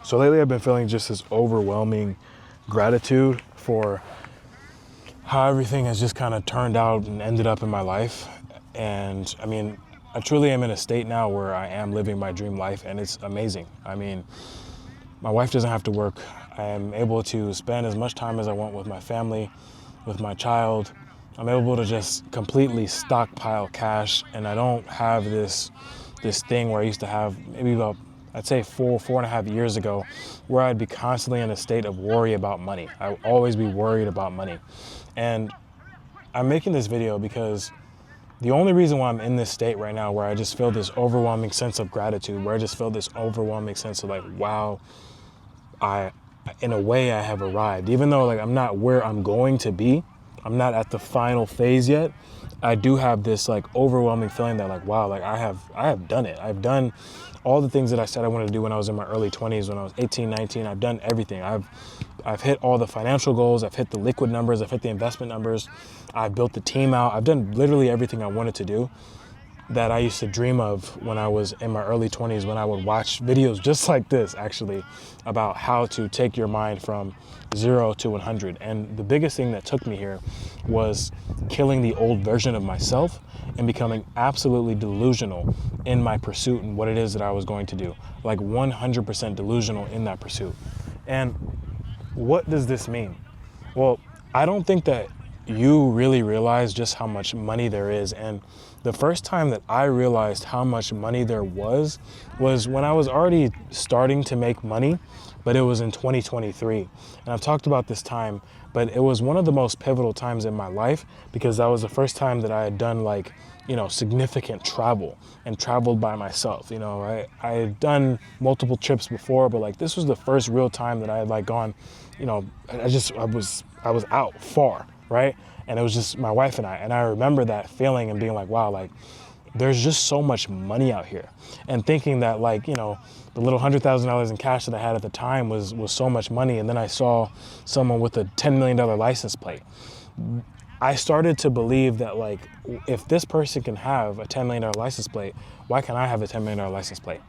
So lately I've been feeling just this overwhelming gratitude for how everything has just kind of turned out and ended up in my life. And I mean, I truly am in a state now where I am living my dream life, and it's amazing. I mean, my wife doesn't have to work. I am able to spend as much time as I want with my family, with my child. I'm able to just completely stockpile cash, and I don't have this thing where I used to have maybe about, I'd say 4.5 years ago, where I'd be constantly in a state of worry about money. I would always be worried about money. And I'm making this video because the only reason why I'm in this state right now, where I just feel this overwhelming sense of gratitude, where I just feel this overwhelming sense of like, wow, in a way I have arrived. Even though like I'm not where I'm going to be, I'm not at the final phase yet, I do have this like overwhelming feeling that like, wow, like I have done it. I've done all the things that I said I wanted to do when I was in my early 20s, when I was 18, 19. I've done everything. I've hit all the financial goals. I've hit the liquid numbers. I've hit the investment numbers. I've built the team out. I've done literally everything I wanted to do that I used to dream of when I was in my early 20s, when I would watch videos just like this, actually, about how to take your mind from 0 to 100. And the biggest thing that took me here was killing the old version of myself and becoming absolutely delusional in my pursuit and what it is that I was going to do. Like 100% delusional in that pursuit. And what does this mean? Well, I don't think that you really realize just how much money there is. And the first time that I realized how much money there was when I was already starting to make money, but it was in 2023. And I've talked about this time, but it was one of the most pivotal times in my life because that was the first time that I had done like, significant travel and traveled by myself. I had done multiple trips before, but like this was the first real time that I had like gone, I was out far, right? And it was just my wife and I remember that feeling and being like, wow, like there's just so much money out here. And thinking that like, the little $100,000 in cash that I had at the time was so much money. And then I saw someone with a $10 million license plate. I started to believe that like, if this person can have a $10 million license plate, why can't I have a $10 million license plate?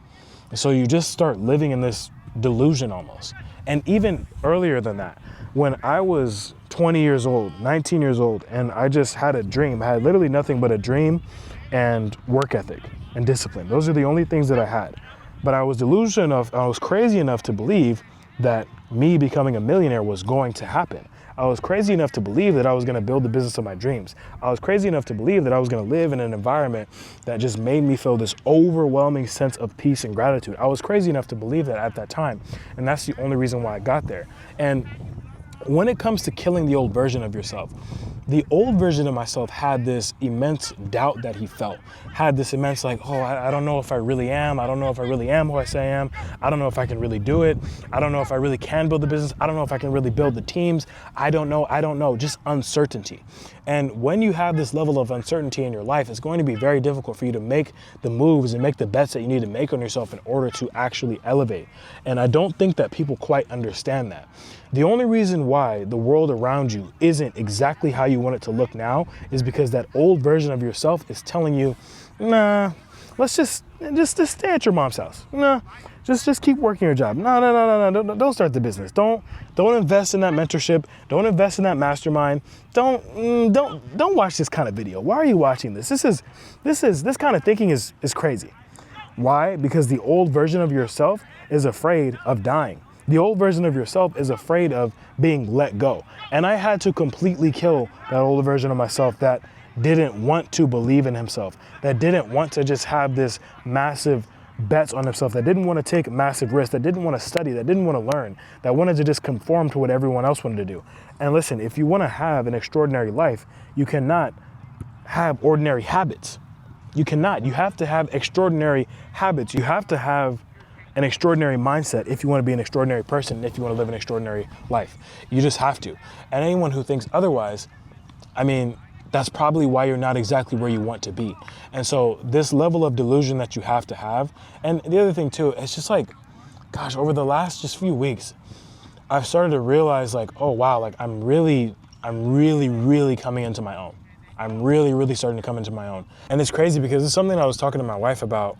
And so you just start living in this delusion almost. And even earlier than that, when I was 20 years old, 19 years old, and I just had a dream. I had literally nothing but a dream and work ethic and discipline. Those are the only things that I had. But I was crazy enough to believe that me becoming a millionaire was going to happen. I was crazy enough to believe that I was going to build the business of my dreams. I was crazy enough to believe that I was going to live in an environment that just made me feel this overwhelming sense of peace and gratitude. I was crazy enough to believe that at that time. And that's the only reason why I got there. And when it comes to killing the old version of yourself, the old version of myself had this immense doubt that he felt, had this immense like, oh, I don't know if I really am. I don't know if I really am who I say I am. I don't know if I can really do it. I don't know if I really can build the business. I don't know if I can really build the teams. I don't know, just uncertainty. And when you have this level of uncertainty in your life, it's going to be very difficult for you to make the moves and make the bets that you need to make on yourself in order to actually elevate. And I don't think that people quite understand that. The only reason why the world around you isn't exactly how you want it to look now is because that old version of yourself is telling you, nah, let's just stay at your mom's house. Nah, just keep working your job. No, don't start the business. Don't invest in that mentorship. Don't invest in that mastermind. Don't watch this kind of video. Why are you watching this? This kind of thinking is crazy. Why? Because the old version of yourself is afraid of dying. The old version of yourself is afraid of being let go. And I had to completely kill that old version of myself that didn't want to believe in himself, that didn't want to just have this massive bets on himself, that didn't want to take massive risks, that didn't want to study, that didn't want to learn, that wanted to just conform to what everyone else wanted to do. And listen, if you want to have an extraordinary life, you cannot have ordinary habits. You cannot. You have to have extraordinary habits. You have to have an extraordinary mindset if you want to be an extraordinary person, if you want to live an extraordinary life. You just have to. And anyone who thinks otherwise, I mean, that's probably why you're not exactly where you want to be. And so this level of delusion that you have to have, and the other thing too, it's just like, gosh, over the last just few weeks, I've started to realize like, oh wow, like I'm really coming into my own. I'm really starting to come into my own. And it's crazy because it's something I was talking to my wife about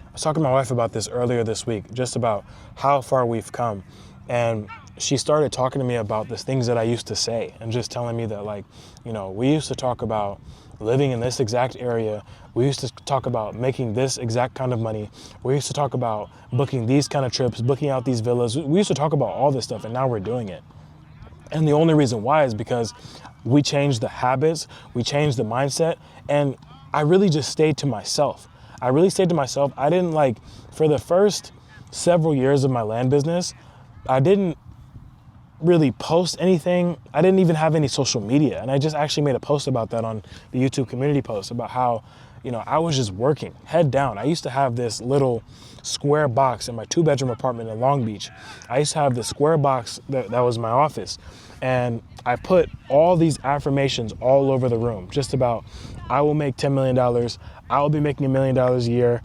I was talking to my wife about this earlier this week, just about how far we've come. And she started talking to me about the things that I used to say and just telling me that, like, you know, we used to talk about living in this exact area. We used to talk about making this exact kind of money. We used to talk about booking these kind of trips, booking out these villas. We used to talk about all this stuff, and now we're doing it. And the only reason why is because we changed the habits, we changed the mindset, and I really just stayed to myself. I really stayed to myself. I didn't, like, for the first several years of my land business, I didn't really post anything. I didn't even have any social media. And I just actually made a post about that on the YouTube community post about how, you know, I was just working head down. I used to have this little square box in my 2-bedroom apartment in Long Beach. I used to have this square box that was my office. And I put all these affirmations all over the room, just about, I will make $10 million. I will be making $1 million a year.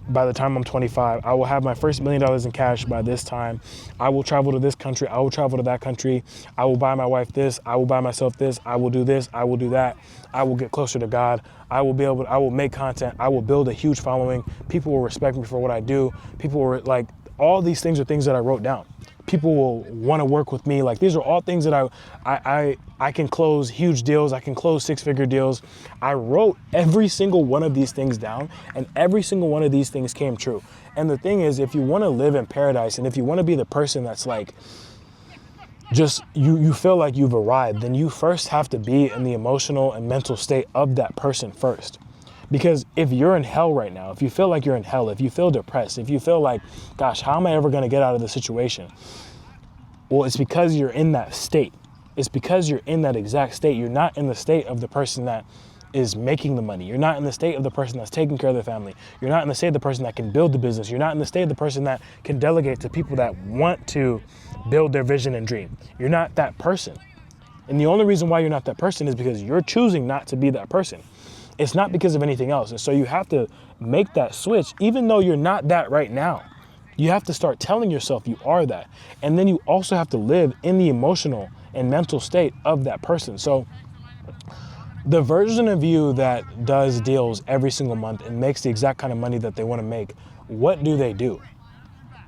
By the time I'm 25, I will have my first $1 million in cash by this time. I will travel to this country. I will travel to that country. I will buy my wife this. I will buy myself this. I will do this. I will do that. I will get closer to God. I will make content. I will build a huge following. People will respect me for what I do. People will, like, all these things are things that I wrote down. People will want to work with me. Like, these are all things that I can close huge deals. I can close 6-figure deals. I wrote every single one of these things down, and every single one of these things came true. And the thing is, if you want to live in paradise, and if you want to be the person that's like, just you feel like you've arrived, then you first have to be in the emotional and mental state of that person first. Because if you're in hell right now, if you feel like you're in hell, if you feel depressed, if you feel like, gosh, how am I ever going to get out of this situation? Well, it's because you're in that state. It's because you're in that exact state. You're not in the state of the person that is making the money. You're not in the state of the person that's taking care of the family. You're not in the state of the person that can build the business. You're not in the state of the person that can delegate to people that want to build their vision and dream. You're not that person. And the only reason why you're not that person is because you're choosing not to be that person. It's not because of anything else. And so you have to make that switch, even though you're not that right now. You have to start telling yourself you are that. And then you also have to live in the emotional and mental state of that person. So the version of you that does deals every single month and makes the exact kind of money that they want to make, what do they do?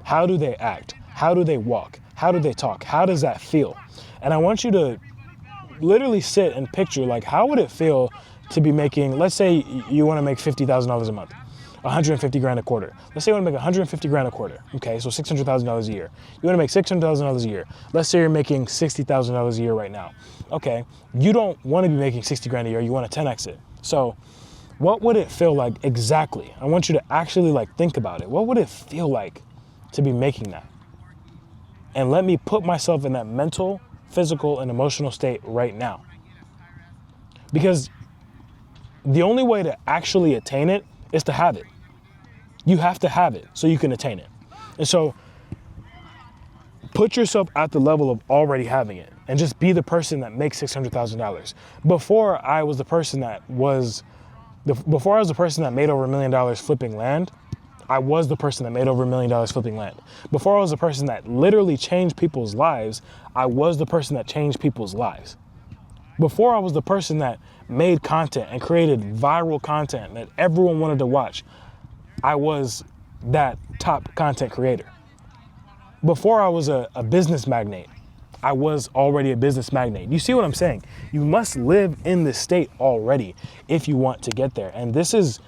How do they act? How do they walk? How do they talk? How does that feel? And I want you to literally sit and picture, like, how would it feel to be making, let's say you want to make $50,000 a month, 150 grand a quarter. Let's say you want to make 150 grand a quarter. Okay, so $600,000 a year. You want to make $600,000 a year. Let's say you're making $60,000 a year right now. Okay, you don't want to be making 60 grand a year. You want to 10x it. So what would it feel like exactly? I want you to actually, like, think about it. What would it feel like to be making that? And let me put myself in that mental, physical, and emotional state right now. Because the only way to actually attain it is to have it. You have to have it so you can attain it. And so put yourself at the level of already having it and just be the person that makes $600,000. Before I was the person that made over $1 million flipping land, I was the person that made over $1 million flipping land. Before I was the person that literally changed people's lives, I was the person that changed people's lives. Before I was the person that made content and created viral content that everyone wanted to watch, I was that top content creator. Before I was a business magnate, I was already a business magnate. You see what I'm saying? You must live in this state already if you want to get there. And this is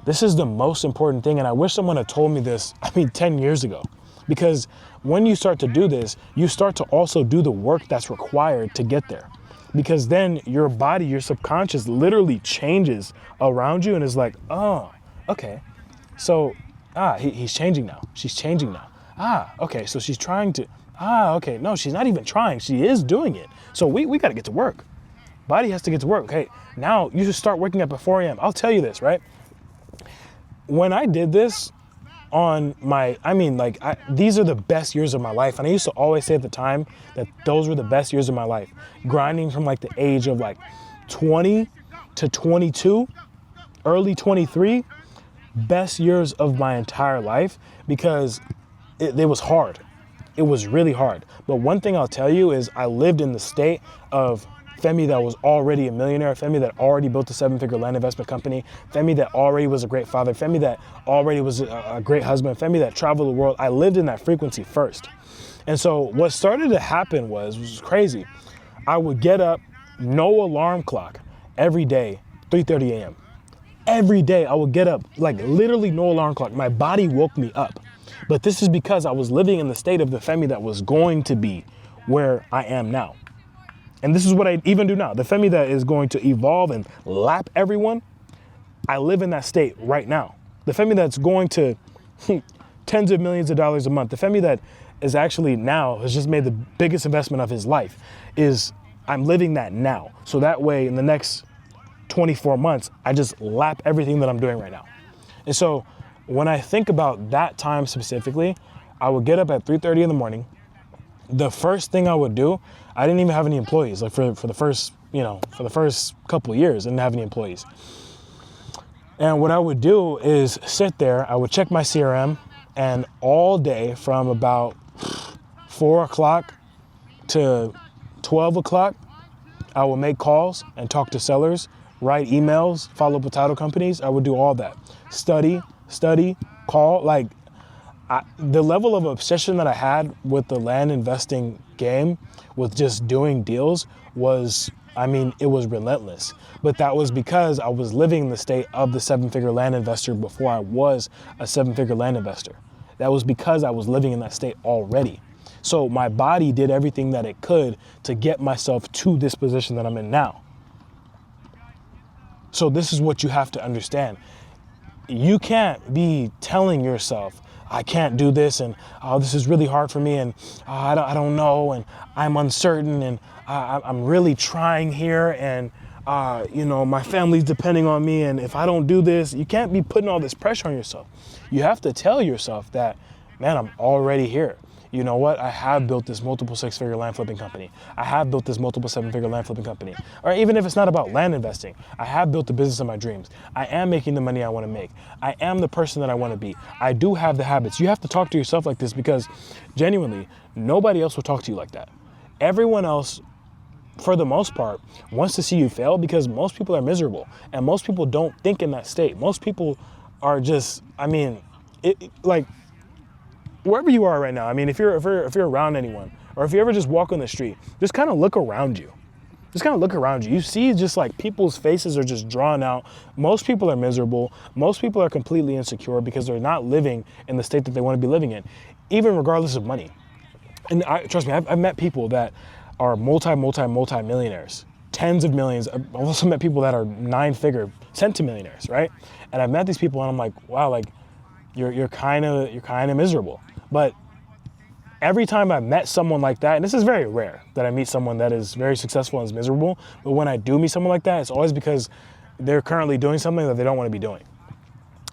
the most important thing. And I wish someone had told me this, 10 years ago. Because when you start to do this, you start to also do the work that's required to get there. Because then your body, your subconscious literally changes around you and is like, oh, okay. So, he's changing now. She's changing now. Okay, so she's trying to, okay. No, she's not even trying. She is doing it. So we got to get to work. Body has to get to work. Okay, now you should start waking up at 4 a.m. I'll tell you this, right? When I did this on my, these are the best years of my life. And I used to always say at the time that those were the best years of my life. Grinding from like the age of like 20 to 22, early 23, best years of my entire life because it was hard. It was really hard. But one thing I'll tell you is I lived in the state of Femi that was already a millionaire, Femi that already built a 7-figure land investment company, Femi that already was a great father, Femi that already was a great husband, Femi that traveled the world. I lived in that frequency first. And so what started to happen was, which was crazy, I would get up, no alarm clock, every day, 3:30 a.m. Every day I would get up, like literally no alarm clock. My body woke me up. But this is because I was living in the state of the Femi that was going to be where I am now. And this is what I even do now. The Femi that is going to evolve and lap everyone, I live in that state right now. The Femi that's going to tens of millions of dollars a month, the Femi that is actually now has just made the biggest investment of his life, I'm living that now. So that way in the next 24 months, I just lap everything that I'm doing right now. And so when I think about that time specifically, I would get up at 3:30 in the morning. The first thing I would do, I didn't even have any employees. Like for the first couple of years, I didn't have any employees. And what I would do is sit there, I would check my CRM, and all day from about 4 o'clock to 12 o'clock, I would make calls and talk to sellers, write emails, follow up with title companies. I would do all that. Study, call. The level of obsession that I had with the land investing game, with just doing deals, was, it was relentless. But that was because I was living in the state of the 7-figure land investor before I was a 7-figure land investor. That was because I was living in that state already. So my body did everything that it could to get myself to this position that I'm in now. So this is what you have to understand. You can't be telling yourself, I can't do this, and this is really hard for me, and I don't know, and I'm uncertain, and I'm really trying here, and my family's depending on me, and if I don't do this, you can't be putting all this pressure on yourself. You have to tell yourself that, man, I'm already here. You know what? I have built this multiple 6-figure land flipping company. I have built this multiple 7-figure land flipping company. Or even if it's not about land investing, I have built the business of my dreams. I am making the money I want to make. I am the person that I want to be. I do have the habits. You have to talk to yourself like this, because genuinely, nobody else will talk to you like that. Everyone else, for the most part, wants to see you fail, because most people are miserable, and most people don't think in that state. Most people are just, wherever you are right now, if you're around anyone, or if you ever just walk on the street, just kind of look around you. You see just like people's faces are just drawn out. Most people are miserable. Most people are completely insecure because they're not living in the state that they want to be living in, even regardless of money. And trust me, I've met people that are multi-millionaires, tens of millions. I've also met people that are 9-figure centimillionaires, right? And I've met these people and I'm like, wow, like you're kind of miserable. But every time I've met someone like that, and this is very rare that I meet someone that is very successful and is miserable, but when I do meet someone like that, it's always because they're currently doing something that they don't want to be doing.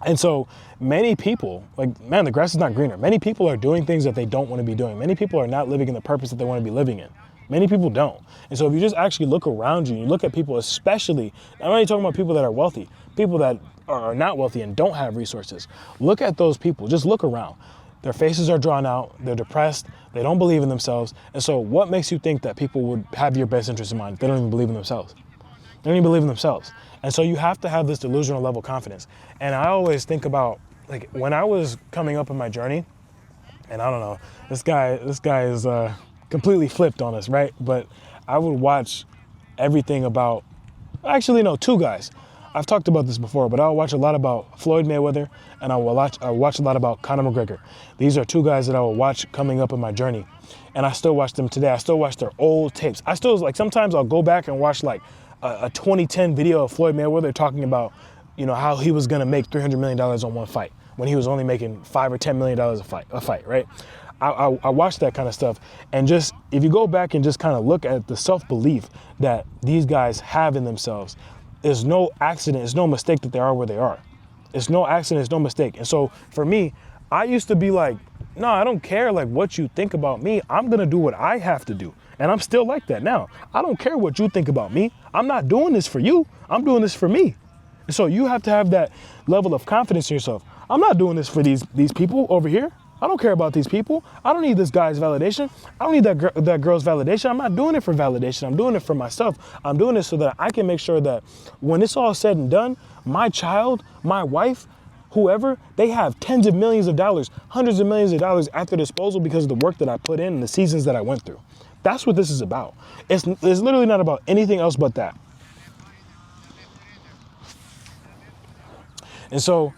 And so many people, the grass is not greener. Many people are doing things that they don't want to be doing. Many people are not living in the purpose that they want to be living in. Many people don't. And so if you just actually look around you, you look at people, especially, I'm only talking about people that are wealthy, people that are not wealthy and don't have resources. Look at those people, just look around. Their faces are drawn out, they're depressed, they don't believe in themselves. And so what makes you think that people would have your best interest in mind if they don't even believe in themselves? They don't even believe in themselves. And so you have to have this delusional level confidence. And I always think about, when I was coming up in my journey, and I don't know, this guy is completely flipped on us, right? But I would watch everything about, two guys. I've talked about this before, but I'll watch a lot about Floyd Mayweather, and I'll watch a lot about Conor McGregor. These are two guys that I will watch coming up in my journey. And I still watch them today. I still watch their old tapes. I still, sometimes I'll go back and watch a 2010 video of Floyd Mayweather talking about, how he was gonna make $300 million on one fight when he was only making $5 or $10 million a fight, right? I watch that kind of stuff, and just, if you go back and just kind of look at the self-belief that these guys have in themselves, it's no accident, it's no mistake that they are where they are. It's no accident, it's no mistake. And so for me, I used to be like, no, I don't care what you think about me. I'm gonna do what I have to do. And I'm still like that now. I don't care what you think about me. I'm not doing this for you. I'm doing this for me. And so you have to have that level of confidence in yourself. I'm not doing this for these people over here. I don't care about these people. I don't need this guy's validation. I don't need that girl's validation. I'm not doing it for validation. I'm doing it for myself. I'm doing it so that I can make sure that when it's all said and done, my child, my wife, whoever, they have tens of millions of dollars, hundreds of millions of dollars at their disposal because of the work that I put in and the seasons that I went through. That's what this is about. It's literally not about anything else but that. And so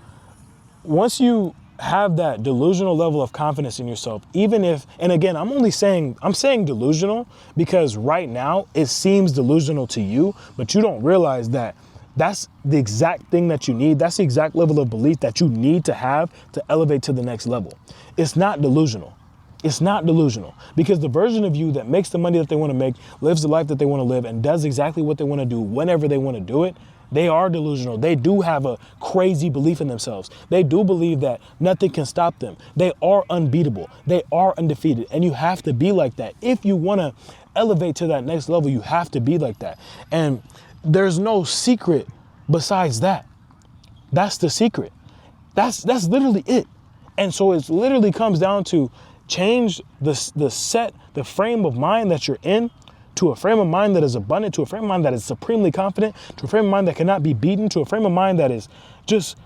once you have that delusional level of confidence in yourself, even if, and again, I'm saying delusional because right now it seems delusional to you, but you don't realize that that's the exact thing that you need. That's the exact level of belief that you need to have to elevate to the next level. It's not delusional. It's not delusional because the version of you that makes the money that they want to make, lives the life that they want to live, and does exactly what they want to do whenever they want to do it, they are delusional. They do have a crazy belief in themselves. They do believe that nothing can stop them. They are unbeatable. They are undefeated. And you have to be like that. If you want to elevate to that next level, you have to be like that. And there's no secret besides that. That's the secret. That's literally it. And so it literally comes down to change the frame of mind that you're in to a frame of mind that is abundant, to a frame of mind that is supremely confident, to a frame of mind that cannot be beaten, to a frame of mind that is just,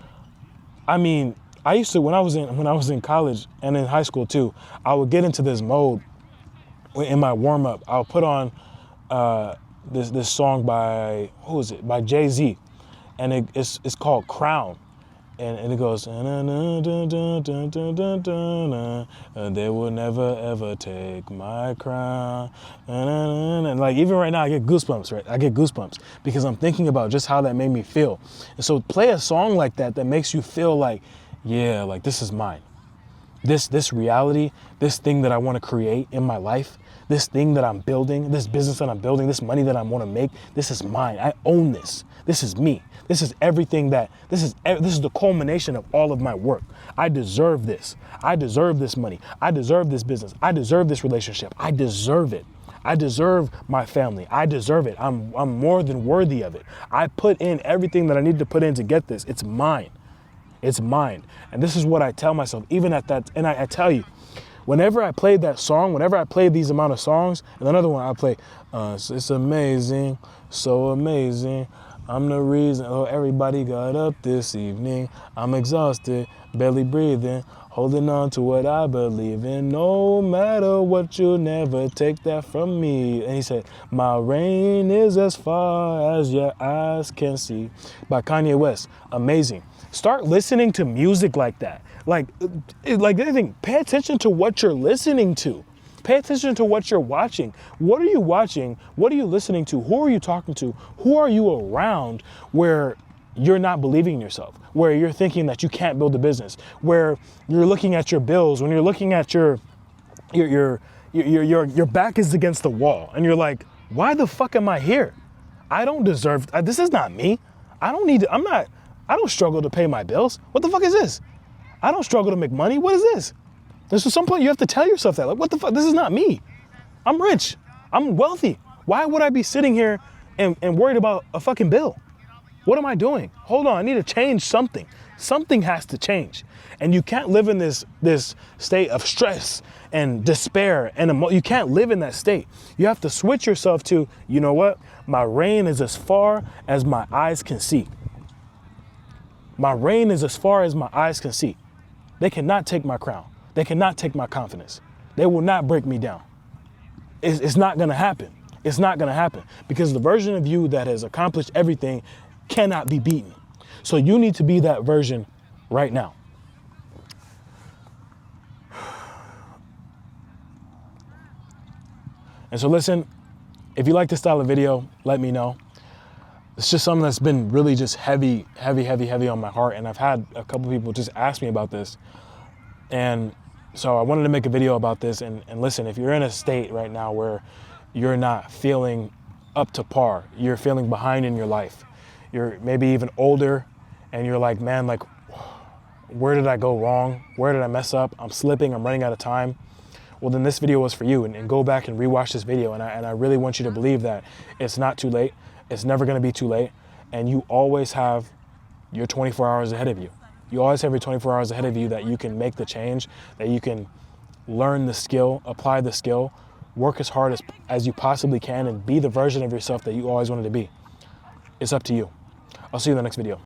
I used to, when I was in college and in high school too, I would get into this mode in my warm up. I'll put on this song by, who is it? By Jay-Z. And it's called Crown. And it goes, they will never ever take my crown. And like even right now I get goosebumps, right? I get goosebumps because I'm thinking about just how that made me feel. And so play a song like that makes you feel like, yeah, like this is mine. This reality, this thing that I want to create in my life, this thing that I'm building, this business that I'm building, this money that I want to make, this is mine. I own this. This is me. This is everything this is the culmination of all of my work. I deserve this. I deserve this money. I deserve this business. I deserve this relationship. I deserve it. I deserve my family. I deserve it. I'm more than worthy of it. I put in everything that I need to put in to get this. It's mine. It's mine. And this is what I tell myself, even at that. And I tell you, whenever I play that song, whenever I play these amount of songs, and another one I play, it's amazing, so amazing. I'm the reason, everybody got up this evening. I'm exhausted, barely breathing, holding on to what I believe in. No matter what, you'll never take that from me. And he said, my reign is as far as your eyes can see. By Kanye West. Amazing. Start listening to music like that. Like anything, pay attention to what you're listening to. Pay attention to what you're watching. What are you watching? What are you listening to? Who are you talking to? Who are you around where you're not believing in yourself, where you're thinking that you can't build a business, where you're looking at your bills, when you're looking at your back is against the wall and you're like, why the fuck am I here? I don't deserve, this is not me. I don't struggle to pay my bills. What the fuck is this? I don't struggle to make money. What is this? There's at some point you have to tell yourself that, like, what the fuck? This is not me. I'm rich. I'm wealthy. Why would I be sitting here and worried about a fucking bill? What am I doing? Hold on, I need to change something. Something has to change. And you can't live in this state of stress and despair and you can't live in that state. You have to switch yourself to, you know what? My reign is as far as my eyes can see. My reign is as far as my eyes can see. They cannot take my crown. They cannot take my confidence. They will not break me down. It's not gonna happen. It's not gonna happen because the version of you that has accomplished everything cannot be beaten. So you need to be that version right now. And so listen, if you like this style of video, let me know. It's just something that's been really just heavy on my heart. And I've had a couple people just ask me about this. And so I wanted to make a video about this. And listen, if you're in a state right now where you're not feeling up to par, you're feeling behind in your life, you're maybe even older and you're like, man, like, where did I go wrong? Where did I mess up? I'm slipping, I'm running out of time. Well, then this video was for you, and go back and rewatch this video. And I really want you to believe that it's not too late. It's never gonna be too late. And you always have your 24 hours ahead of you. You always have your 24 hours ahead of you that you can make the change, that you can learn the skill, apply the skill, work as hard as you possibly can, and be the version of yourself that you always wanted to be. It's up to you. I'll see you in the next video.